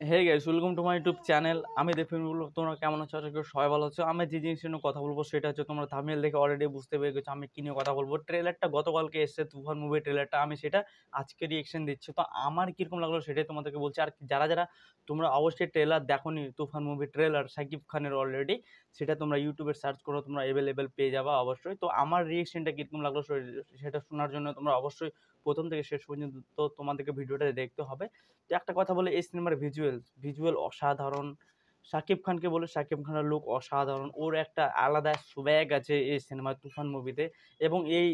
Hey guys, welcome to my YouTube channel. আমি দেফিন বলবো, তোমরা কেমন আছো? আশা করি সবাই ভালো আছো। আমি যে জিনিস নিয়ে কথা বলবো সেটা হচ্ছে, তোমরা থাম্বনেল দেখে অলরেডি বুঝতে পেরে গেছো আমি কি নিয়ে কথা বলবো। ট্রেলারটা গতকালকে এসেছে, তুফান মুভি ট্রেলারটা, আমি সেটা আজকে রিয়েকশন দিচ্ছি। তো আমার কীরকম লাগলো সেটাই তোমাদেরকে বলছি। আর যারা যারা তোমরা অবশ্যই ট্রেলার দেখোনি, তুফান মুভি ট্রেলার শাকিব খানের অলরেডি, সেটা তোমরা ইউটিউবে সার্চ করো, তোমরা অ্যাভেলেবেল পেয়ে যাবা অবশ্যই। তো আমার রিয়েকশনটা কীরকম লাগলো সেটা শোনার জন্য তোমরা অবশ্যই প্রথম থেকে শেষ পর্যন্ত তো তোমাদেরকে ভিডিওটা দেখতে হবে। তো একটা কথা বলে, এই সিনেমার ভিজুয়াল অসাধারণ। শাকিব খানকে বলে, শাকিব খানের লুক অসাধারণ। ওর একটা আলাদা সোয়াগ আছে এই সিনেমা তুফান মুভিতে। এবং এই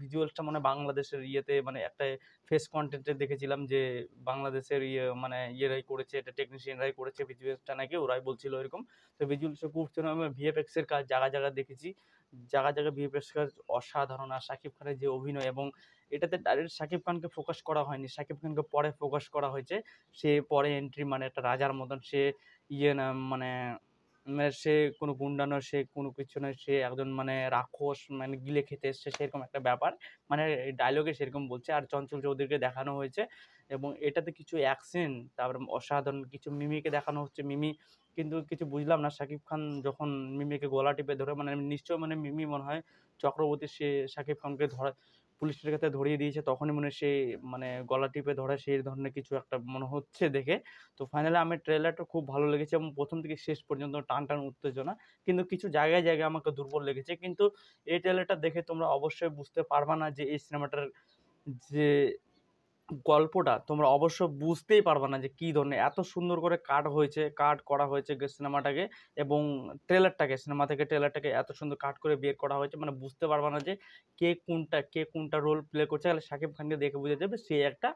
ভিজুয়ালসটা মানে বাংলাদেশের ইয়েতে, মানে একটা ফেস কন্টেন্টে দেখেছিলাম যে বাংলাদেশের মানে ইয়েরাই করেছে, এটা টেকনিশিয়ানরাই করেছে ভিজুয়ালসটা, নাকি ওরাই বলছিল এরকম। তো ভিজুয়ালসটা খুব সুন্দর। আমি ভিএফএক্স এর কাজ জায়গা জায়গা দেখেছি, জায়গা জায়গা ভিএফএক্স কাজ অসাধারণ। আর শাকিব খানের যে অভিনয়, এবং এটাতে ডাইরেক্ট শাকিব খানকে ফোকাস করা হয়নি, শাকিব খানকে পরে ফোকাস করা হয়েছে। সে পরে এন্ট্রি, মানে একটা রাজার মতন সে, না মানে, সে কোনো গুন্ডা নয়, সে কোনো কিছু নয়, সে একজন মানে রাক্ষস, মানে গিলে খেতে এসছে সেরকম একটা ব্যাপার। মানে ডায়লগে সেরকম বলছে। আর চঞ্চল চৌধুরীকে দেখানো হয়েছে, এবং এটাতে কিছু অ্যাকশন, তারপর অসাধারণ কিছু মিমিকে দেখানো হচ্ছে। মিমি কিন্তু কিছু বুঝলাম না, শাকিব খান যখন মিমিকে গলা টিপে ধরে, মানে নিশ্চয় মানে মিমি মনে হয় চক্রবর্তী, সে শাকিব খানকে ধরা, পুলিশের কাছে ধরিয়ে দিয়েছে, তখনই মনে হয় সে মানে গলা টিপে ধরে, সেই ধরনের কিছু একটা মনে হচ্ছে দেখে। তো ফাইনালি আমার ট্রেলারটা খুব ভালো লেগেছে, এবং প্রথম থেকে শেষ পর্যন্ত টান টান উত্তেজনা। কিন্তু কিছু জায়গায় জায়গায় আমাকে দুর্বল লেগেছে। কিন্তু এই ট্রেলারটা দেখে তোমরা অবশ্যই বুঝতে পারবা না যে এই সিনেমাটার যে গল্পটা, তোমরা অবশ্য বুঝতেই পারবা না যে কী ধরনের এত সুন্দর করে কাট করা হয়েছে সিনেমাটাকে, এবং সিনেমা থেকে ট্রেলারটাকে এত সুন্দর কাট করে বের করা হয়েছে, মানে বুঝতে পারবা না যে কে কোনটা রোল প্লে করছে। তাহলে শাকিব খানকে দেখে বোঝা যাবে সে একটা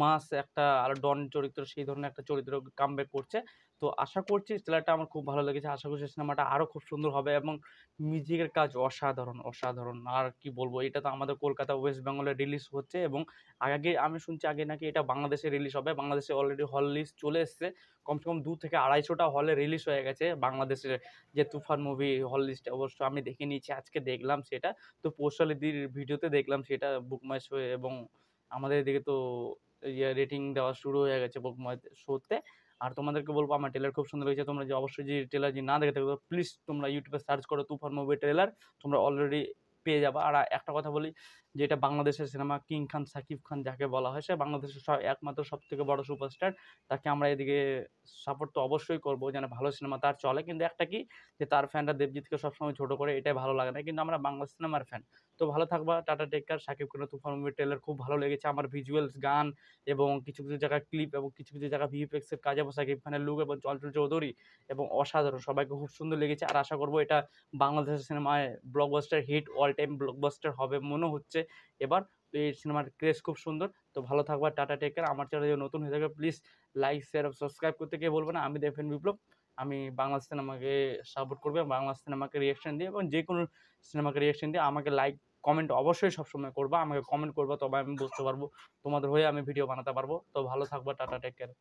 মাস, একটা আর ডন চরিত্র, সেই ধরনের একটা চরিত্র কামব্যাক করছে। তো আশা করছি ট্রেলারটা আমার খুব ভালো লেগেছে, আশা করছি সিনেমাটা আরও খুব সুন্দর হবে। এবং মিউজিকের কাজ অসাধারণ। আর কি বলবো, এটা তো আমাদের কলকাতা ওয়েস্ট বেঙ্গলে রিলিজ হচ্ছে, এবং আগে আমি শুনছি আগে নাকি এটা বাংলাদেশে রিলিজ হবে। বাংলাদেশে অলরেডি হল লিস্ট চলে এসছে, কমসে কম 2 থেকে 250টা হলে রিলিজ হয়ে গেছে বাংলাদেশের যে তুফান মুভি হল লিস্টে। অবশ্য আমি দেখে নিয়েছি, আজকে দেখলাম সেটা। তো পৌশালীদির ভিডিওতে দেখলাম সেটা, বুক মাই শো, এবং আমাদের এদিকে তো রেটিং দেওয়া শুরু হয়ে গেছে বুক মাই শোতে। আর তোমাদেরকে বলবো, আমার ট্রেলার খুব সুন্দর হয়েছে। তোমরা যে অবশ্যই যে ট্রেলার যে না দেখে থাকবে, প্লিজ তোমরা ইউটিউবে সার্চ করো তুফান মুভি ট্রেলার, তোমরা অলরেডি পেয়ে যাবা। আর একটা কথা বলি, যে এটা বাংলাদেশের সিনেমা, কিং খান সাকিব খান যাকে বলা হয়, সে বাংলাদেশের একমাত্র সবথেকে বড় সুপারস্টার। তাকে আমরা এদিকে সাপোর্ট তো অবশ্যই করবো, যেন ভালো সিনেমা তার চলে। কিন্তু একটা কি, যে তার ফ্যানরা দেবজিৎকে সবসময় ছোট করে, এটাই ভালো লাগে না। কিন্তু আমরা বাংলা সিনেমার ফ্যান। তো ভালো থাকবা, টাটা, টেক কেয়ার। শাকিব খানের তুফান মুভি ট্রেলার খুব ভালো লেগেছে আমার। ভিজুয়ালস, গান, এবং কিছু কিছু জায়গায় ক্লিপ, এবং কিছু কিছু জায়গায় ভিএফএক্স এর কাজ, এবং শাকিব খানের লুক, এবং চঞ্চল চৌধুরী, এবং অসাধারণ, সবাইকে খুব সুন্দর লেগেছে। আর আশা করবো এটা বাংলাদেশের সিনেমায় blockbuster hit, all time blockbuster হবে মনে হচ্ছে এবার। তো এই সিনেমার ক্রেজ খুব সুন্দর। তো ভালো থাকবা, টাটা, টেক কেয়ার। আমার চ্যানেল যদি নতুন হয়ে থাকে, প্লিজ লাইক, শেয়ার, সাবস্ক্রাইব করতে কে বলবো না। আমি দেফেন বিপ্লব, আমি বাংলা সিনেমাকে সাপোর্ট করবে, বাংলা সিনেমাকে রিয়েকশন দিয়ে, এবং যে কোনো সিনেমাকে রিয়েকশন দিয়ে আমাকে লাইক কমেন্ট অবশ্যই সবসময় করবা, আমাকে কমেন্ট করবা, তবে আমি বুঝতে পারবো, তোমাদের হয়ে আমি ভিডিও বানাতে পারবো। তো ভালো থাকবা, টাটা, টেক কেয়ার।